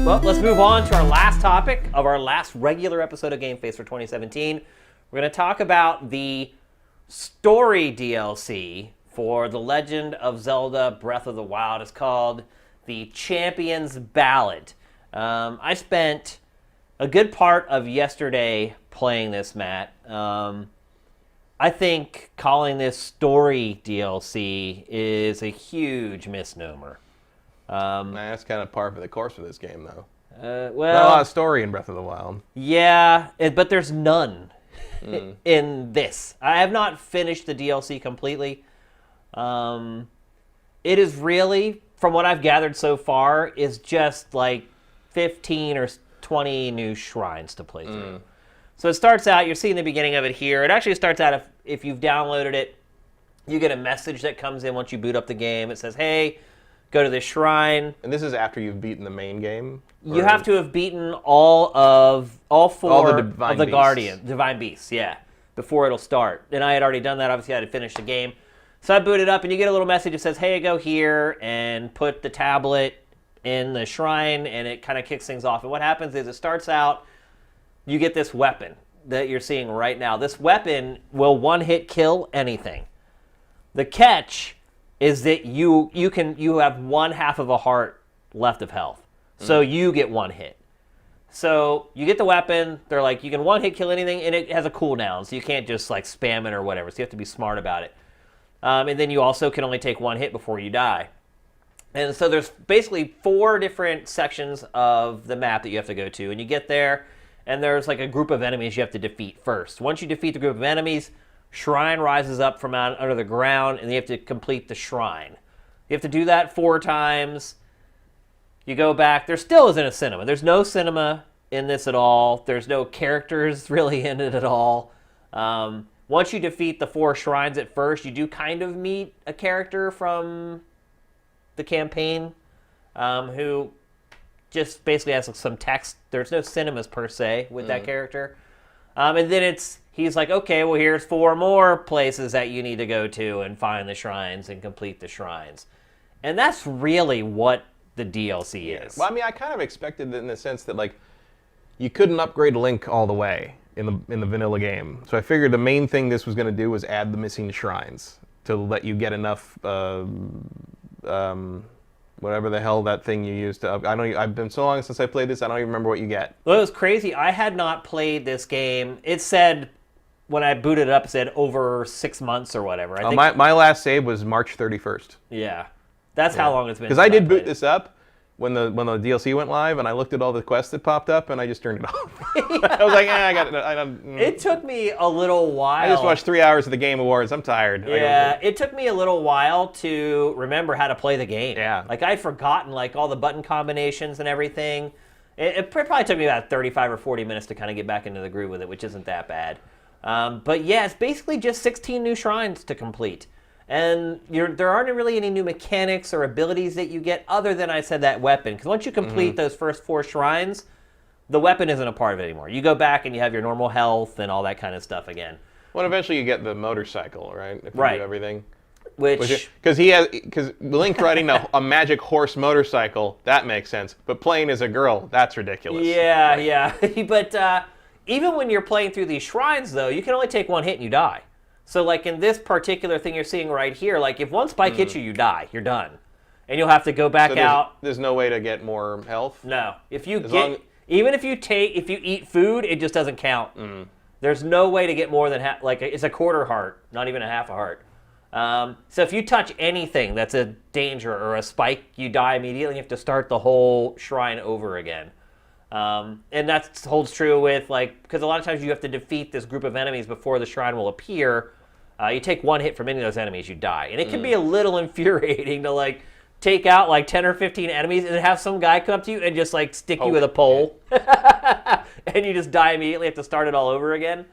Well, let's move on to our last topic of our last regular episode of GameFace for 2017. We're going to talk about the story DLC for The Legend of Zelda Breath of the Wild. It's called the Champion's Ballad. I spent a good part of yesterday playing this, Matt. I think calling this story DLC is a huge misnomer. That's kind of par for the course for this game, though. Well, not a lot of story in Breath of the Wild. Yeah, but there's none in this. I have not finished the DLC completely. It is really, from what I've gathered so far, is just like 15 or 20 new shrines to play through. So it starts out, you're seeing the beginning of it here. It actually starts out, if you've downloaded it, you get a message that comes in once you boot up the game. It says, hey, go to this shrine. And this is after you've beaten the main game? You have to have beaten all four of the divine beasts, yeah, before it'll start. And I had already done that. Obviously, I had to finish the game. So I booted up, and you get a little message that says, hey, go here and put the tablet in the shrine, and it kind of kicks things off. And what happens is it starts out, you get this weapon that you're seeing right now. This weapon will one-hit kill anything. The catch is that you have one half of a heart left of health. So you get one hit. So you get the weapon, they're like, you can one hit kill anything, and it has a cooldown, so you can't just like spam it or whatever, so you have to be smart about it. And then you also can only take one hit before you die. And so there's basically 4 different sections of the map that you have to go to, and you get there, and there's like a group of enemies you have to defeat first. Once you defeat the group of enemies, shrine rises up from out under the ground, and you have to complete the shrine. You have to do that 4 times. You go back. There still isn't a cinema. There's no cinema in this at all. There's no characters really in it at all. Once you defeat the 4 shrines at first, you do kind of meet a character from the campaign who just basically has some text. There's no cinemas per se with that character. And then he's like, okay, well, here's 4 more places that you need to go to and find the shrines and complete the shrines. And that's really what the DLC is. Well, I mean, I kind of expected it in the sense that, like, you couldn't upgrade Link all the way in the vanilla game. So I figured the main thing this was going to do was add the missing shrines to let you get enough, whatever the hell that thing you used to I've been so long since I played this, I don't even remember what you get. Well, it was crazy. I had not played this game. It said, when I booted it up, it said over 6 months or whatever. I think, my last save was March 31st. Yeah. That's how long it's been. Because I did boot this up when the DLC went live, and I looked at all the quests that popped up, and I just turned it off. I was like, I got it. It took me a little while. I just watched 3 hours of the Game Awards. I'm tired. Yeah, it took me a little while to remember how to play the game. Yeah. Like, I'd forgotten, like, all the button combinations and everything. It probably took me about 35 or 40 minutes to kind of get back into the groove with it, which isn't that bad. But yeah, it's basically just 16 new shrines to complete. And there aren't really any new mechanics or abilities that you get other than, I said, that weapon. Because once you complete those first 4 shrines, the weapon isn't a part of it anymore. You go back and you have your normal health and all that kind of stuff again. Well, eventually you get the motorcycle, right? If you do everything. Because Link riding a magic horse motorcycle, that makes sense. But playing as a girl, that's ridiculous. Yeah, right? Yeah. But even when you're playing through these shrines, though, you can only take 1 hit and you die. So, like, in this particular thing you're seeing right here, like, if one spike hits you, you die. You're done. And you'll have to go back out. There's no way to get more health? No. Even if you eat food, it just doesn't count. There's no way to get more than half. Like, it's a quarter heart, not even a half a heart. So if you touch anything that's a danger or a spike, you die immediately. You have to start the whole shrine over again. And that holds true with, like, because a lot of times you have to defeat this group of enemies before the shrine will appear. You take 1 hit from any of those enemies, you die. And it can be a little infuriating to, like, take out, like, 10 or 15 enemies and have some guy come up to you and just, like, stick you with a pole. And you just die immediately, have to start it all over again.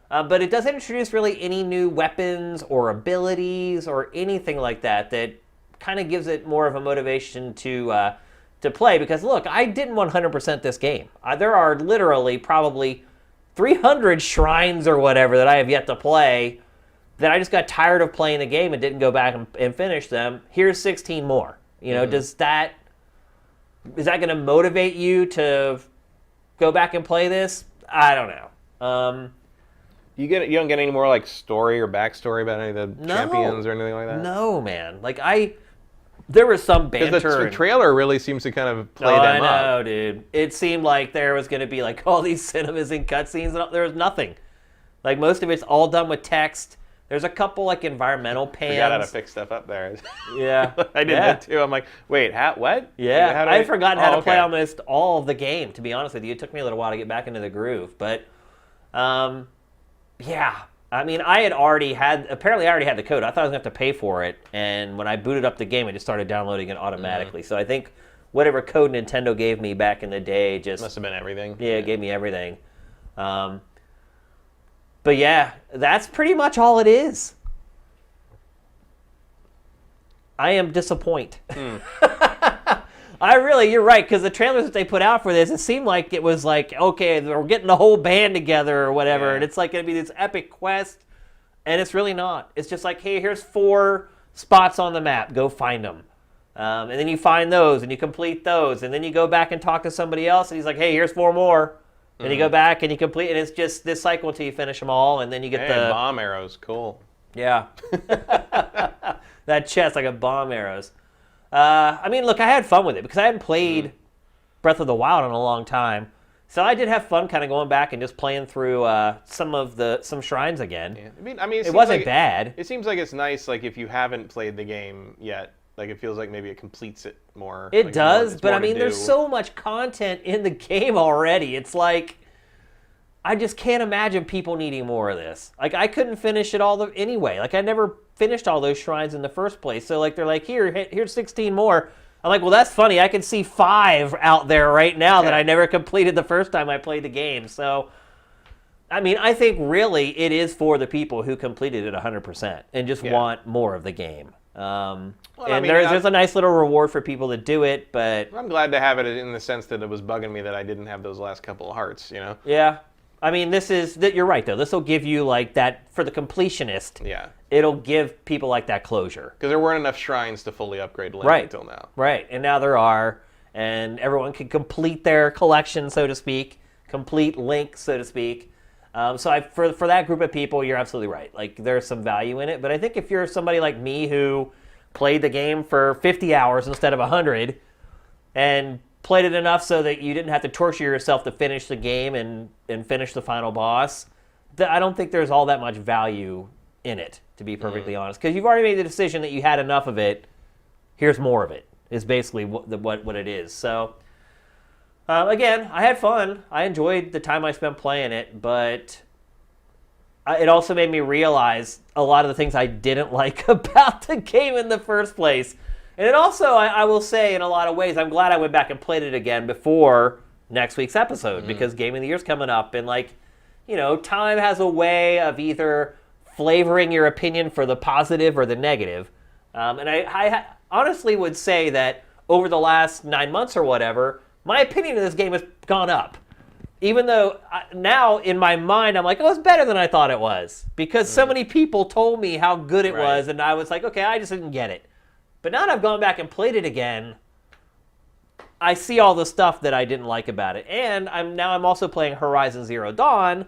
But it doesn't introduce really any new weapons or abilities or anything like that kind of gives it more of a motivation to play. Because, look, I didn't 100% this game. There are literally probably 300 shrines or whatever that I have yet to play that I just got tired of playing the game and didn't go back and finish them. Here's 16 more. You know, does that Is that going to motivate you to go back and play this? I don't know. You don't get any more like story or backstory about any of the champions or anything like that? No, man. Like there was some banter. Because the trailer really seems to kind of play them up. I know, dude. It seemed like there was going to be like all these cinemas and cutscenes, and there was nothing. Like most of it's all done with text. There's a couple like environmental pans. Forgot how to pick stuff up there. Yeah, I did that too. I'm like, wait, what? Yeah, I had forgotten how to play almost all of the game. To be honest with you, it took me a little while to get back into the groove. But, yeah, I mean, I already had the code. I thought I was going to have to pay for it. And when I booted up the game, it just started downloading it automatically. So I think whatever code Nintendo gave me back in the day just... Must have been everything. Yeah, it gave me everything. But yeah, that's pretty much all it is. I am disappointed. You're right, because the trailers that they put out for this, it seemed like it was like, okay, we're getting the whole band together or whatever, and it's like going to be this epic quest, and it's really not. It's just like, hey, here's 4 spots on the map, go find them. And then you find those, and you complete those, and then you go back and talk to somebody else, and he's like, hey, here's 4 more. And you go back and you complete, and it's just this cycle until you finish them all, and then you get the bomb arrows. Cool. Yeah, that chest like a bomb arrows. I mean, look, I had fun with it because I hadn't played Breath of the Wild in a long time, so I did have fun kind of going back and just playing through some shrines again. Yeah. I mean, it wasn't bad. It seems like it's nice, like if you haven't played the game yet. Like, it feels like maybe it completes it more. It does, but I mean, there's so much content in the game already. It's like, I just can't imagine people needing more of this. Like, I couldn't finish it all anyway. Like, I never finished all those shrines in the first place. So, like, they're like, here's 16 more. I'm like, well, that's funny. I can see 5 out there right now that I never completed the first time I played the game. So, I mean, I think really it is for the people who completed it 100% and just want more of the game. There's a nice little reward for people that do it, but... I'm glad to have it in the sense that it was bugging me that I didn't have those last couple of hearts, you know? Yeah. I mean, you're right, though. This will give you, like, that, for the completionist, yeah, it'll give people, like, that closure. Because there weren't enough shrines to fully upgrade Link until now. Right, and now there are, and everyone can complete their collection, so to speak, complete Link, so to speak. For that group of people, you're absolutely right. Like, there's some value in it. But I think if you're somebody like me who played the game for 50 hours instead of 100 and played it enough so that you didn't have to torture yourself to finish the game and finish the final boss, I don't think there's all that much value in it, to be perfectly honest. Because you've already made the decision that you had enough of it. Here's more of it, is basically what it is. So... again, I had fun. I enjoyed the time I spent playing it, but it also made me realize a lot of the things I didn't like about the game in the first place. And it also, I will say, in a lot of ways, I'm glad I went back and played it again before next week's episode, because Game of the Year's coming up, and time has a way of either flavoring your opinion for the positive or the negative. And I honestly would say that over the last 9 months or whatever, my opinion of this game has gone up. Even though now in my mind I'm like, oh, it's better than I thought it was. Because so many people told me how good it was, and I was like, okay, I just didn't get it. But now that I've gone back and played it again, I see all the stuff that I didn't like about it. And I'm also playing Horizon Zero Dawn,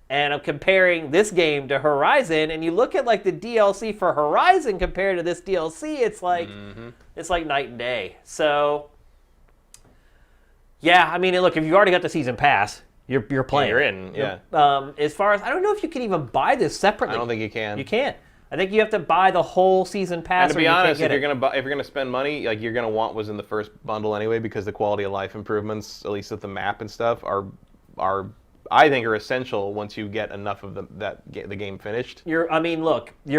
and I'm comparing this game to Horizon, and you look at like the DLC for Horizon compared to this DLC, it's like night and day. So yeah, I mean, look, if you've already got the season pass, you're playing. You're in, yeah. As far as, I don't know if you can even buy this separately. I don't think you can. You can't. I think you have to buy the whole season pass. And to be honest, if you're gonna spend money, like you're gonna want what's in the first bundle anyway, because the quality of life improvements, at least with the map and stuff, are I think are essential once you get enough of the game finished. You're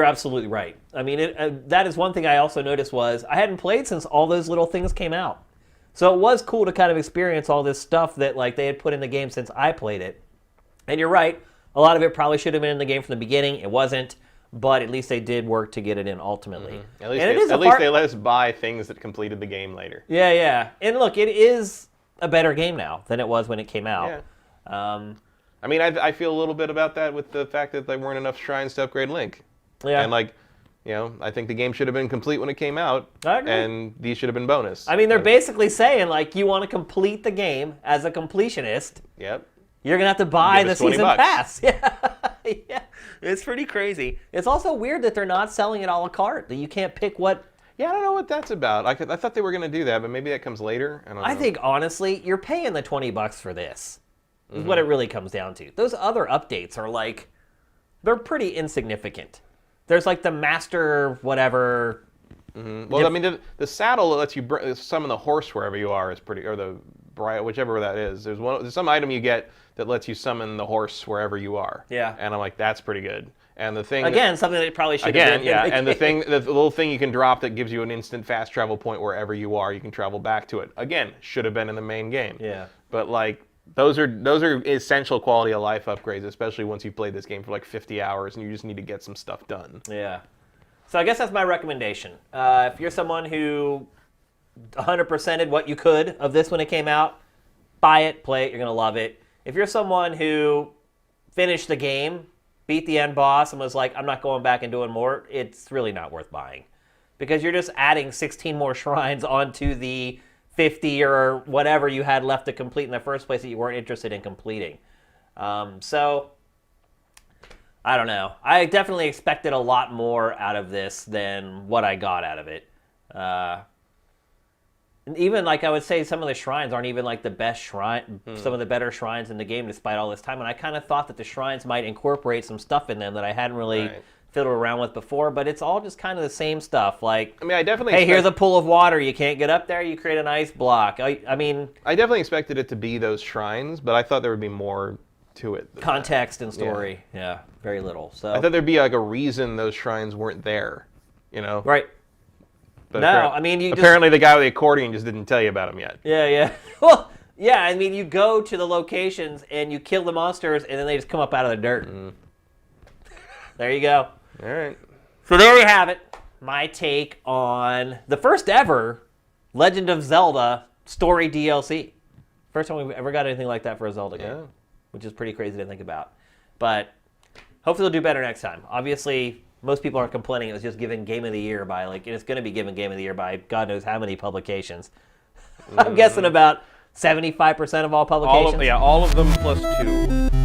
absolutely right. I mean, that is one thing I also noticed was I hadn't played since all those little things came out. So it was cool to kind of experience all this stuff that like they had put in the game since I played it. And you're right, a lot of it probably should have been in the game from the beginning. It wasn't, but at least they did work to get it in ultimately. At least they let us buy things that completed the game later. Yeah, yeah. And look, it is a better game now than it was when it came out. Yeah. I feel a little bit about that with the fact that there weren't enough shrines to upgrade Link. Yeah. And like, You know, I think the game should have been complete when it came out, I agree. and these should have been bonus. I mean, they're basically saying, like, you want to complete the game as a completionist. Yep. You're going to have to buy the season $20. pass. Yeah. Yeah. It's pretty crazy. It's also weird that they're not selling it a la carte, that you can't pick what... Yeah, I don't know what that's about. I thought they were going to do that, but maybe that comes later. I don't know. I think, honestly, you're paying the $20 for this. Is what it really comes down to. Those other updates are, like, they're pretty insignificant. There's like the master whatever. Mm-hmm. Well, I mean, the saddle that lets you summon the horse wherever you are is pretty, or the whichever that is. There's some item you get that lets you summon the horse wherever you are. Yeah. And I'm like, that's pretty good. And the thing something that probably should have been. Yeah. And the little thing you can drop that gives you an instant fast travel point wherever you are, you can travel back to it. Again, should have been in the main game. Yeah. But like. Those are essential quality of life upgrades, especially once you've played this game for like 50 hours and you just need to get some stuff done. Yeah. So I guess that's my recommendation. If you're someone who 100%ed what you could of this when it came out, buy it, play it, you're going to love it. If you're someone who finished the game, beat the end boss, and was like, I'm not going back and doing more, it's really not worth buying. Because you're just adding 16 more shrines onto the 50 or whatever you had left to complete in the first place that you weren't interested in completing. So, I don't know. I definitely expected a lot more out of this than what I got out of it. Even, like, I would say some of the shrines aren't even, like, the best shrine, some of the better shrines in the game despite all this time. And I kind of thought that the shrines might incorporate some stuff in them that I hadn't really... fiddled around with before, but it's all just kind of the same stuff. Like, I mean, I definitely. Hey, here's a pool of water. You can't get up there. You create an ice block. I mean, I definitely expected it to be those shrines, but I thought there would be more to it. Context and story. Yeah, very little. So I thought there'd be like a reason those shrines weren't there. You know. Right. But no, I mean, apparently the guy with the accordion just didn't tell you about them yet. Yeah. Well, yeah. I mean, you go to the locations and you kill the monsters, and then they just come up out of the dirt. There you go. All right. So there you have it. My take on the first ever Legend of Zelda story DLC. First time we've ever got anything like that for a Zelda game, which is pretty crazy to think about. But hopefully they'll do better next time. Obviously, most people are complaining it was just given Game of the Year by, like, and it's going to be given Game of the Year by God knows how many publications. I'm guessing about 75% of all publications. All of them plus 2.